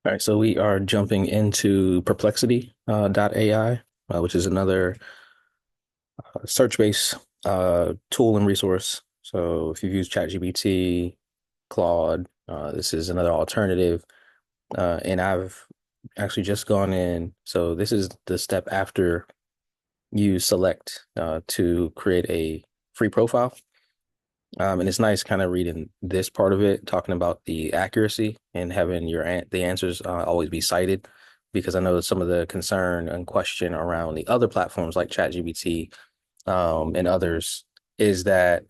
All right, so we are jumping into Perplexity AI, which is another search-based tool and resource. So if you've used ChatGPT, Claude, this is another alternative. And I've actually just gone in. So this is the step after you select to create a free profile. And it's nice kind of reading this part of it, talking about the accuracy and having the answers always be cited, because I know some of the concern and question around the other platforms like ChatGPT and others is that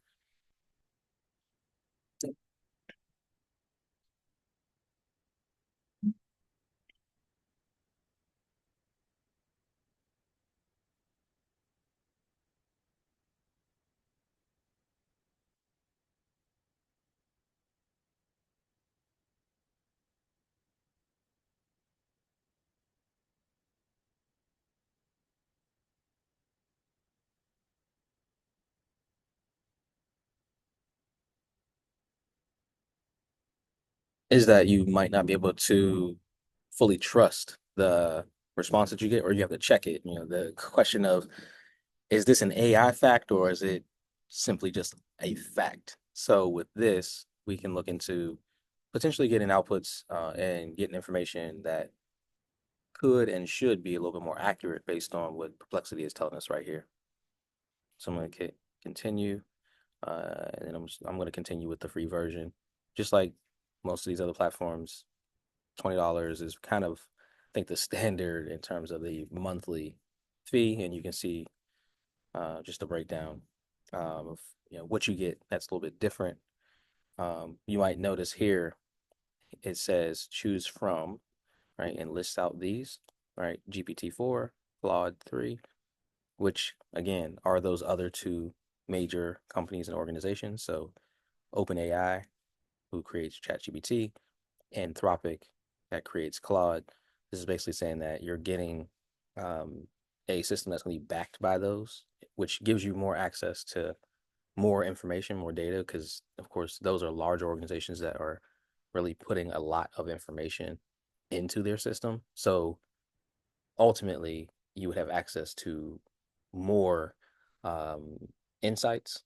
you might not be able to fully trust the response that you get, or you have to check it. You know, the question of, is this an AI fact or is it simply just a fact? So with this, we can look into potentially getting outputs and getting information that could and should be a little bit more accurate based on what Perplexity is telling us right here. So I'm going to continue, and then I'm going to continue with the free version. Just like most of these other platforms, $20 is kind of, I think, the standard in terms of the monthly fee, and you can see just a breakdown of what you get. That's a little bit different. You might notice here it says choose from, right, and lists out these, right, GPT-4, Claude 3, which again are those other two major companies and organizations. So OpenAI, who creates ChatGPT, and Anthropic, that creates Claude. This is basically saying that you're getting um, a system that's going to be backed by those, which gives you more access to more information, more data, because of course those are large organizations that are really putting a lot of information into their system. So ultimately, you would have access to more um, insights,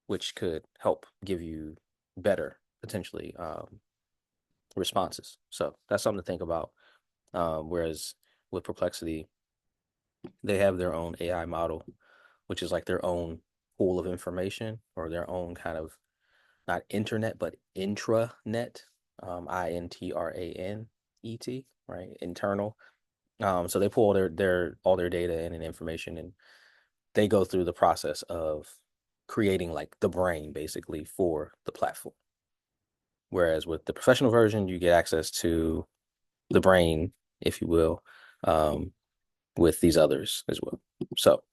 which could help give you better potentially responses. So that's something to think about. Whereas with Perplexity, they have their own AI model, which is like their own pool of information or their own kind of not internet, but intranet, INTRANET, right? Internal. So they pull their all their data in and information, and they go through the process of creating like the brain basically for the platform. Whereas with the professional version, you get access to the brain, if you will, um, with these others as well. So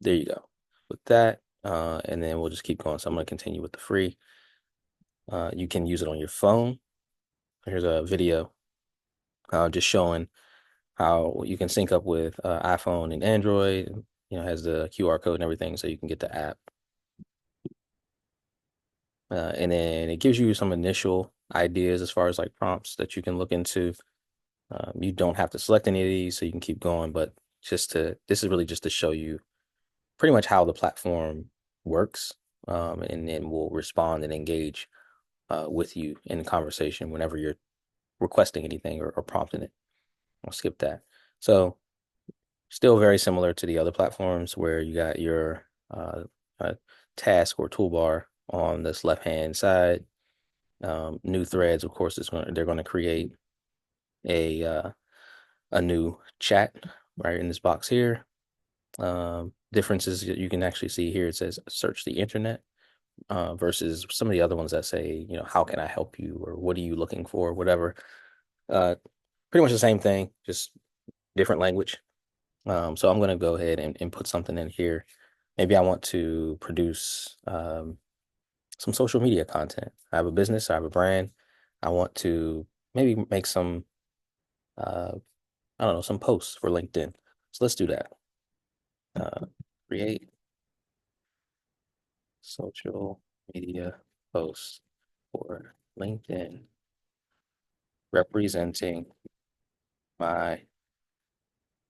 there you go. With that, and then we'll just keep going. So I'm going to continue with the free. You can use it on your phone. Here's a video just showing how you can sync up with iPhone and Android. You know, has the QR code and everything, so you can get the app. And then it gives you some initial ideas as far as like prompts that you can look into. You don't have to select any of these, so you can keep going. But this is really just to show you pretty much how the platform works, and then will respond and engage with you in conversation whenever you're requesting anything or prompting it. I'll skip that. So still very similar to the other platforms where you got your uh, task or toolbar on this left hand side. New threads, of course, they're going to create a uh, a new chat right in this box here. Differences that you can actually see here. It says search the internet versus some of the other ones that say, how can I help you or what are you looking for, whatever. Uh, Pretty much the same thing, just different language. So I'm going to go ahead and put something in here. Maybe I want to produce some social media content. I have a business, I have a brand. I want to maybe make some, uh, I don't know, some posts for LinkedIn. So let's do that. Uh, Create social media posts for LinkedIn. representing my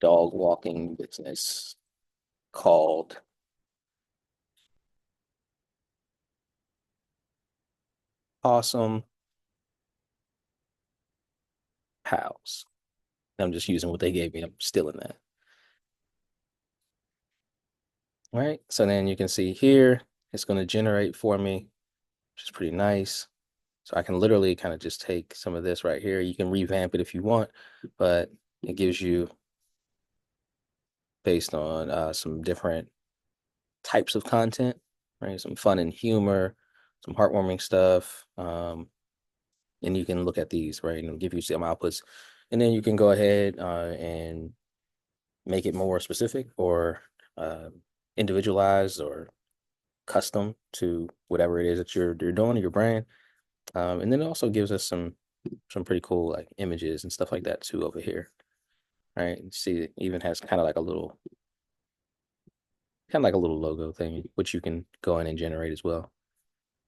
dog walking business called Awesome Pals. I'm just using what they gave me. I'm stealing that. All right. So then you can see here, it's going to generate for me, which is pretty nice. So I can literally kind of just take some of this right here. You can revamp it if you want, but it gives you based on some different types of content, right? Some fun and humor, some heartwarming stuff. And you can look at these, right? And it'll give you some outputs. And then you can go ahead and make it more specific or uh, individualized or custom to whatever it is that you're doing, your brand. And then it also gives us some pretty cool like images and stuff like that too over here, right? You see, it even has kind of like a little logo thing, which you can go in and generate as well.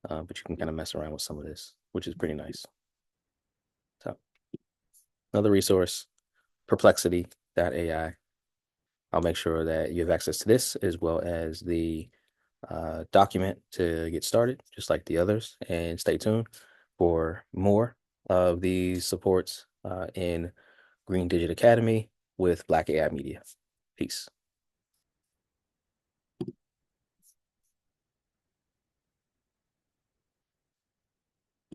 But you can kind of mess around with some of this, which is pretty nice. So another resource, Perplexity AI. I'll make sure that you have access to this as well as the document to get started, just like the others. And stay tuned for more of these supports in Green Digit Academy with Black AI Media. Peace.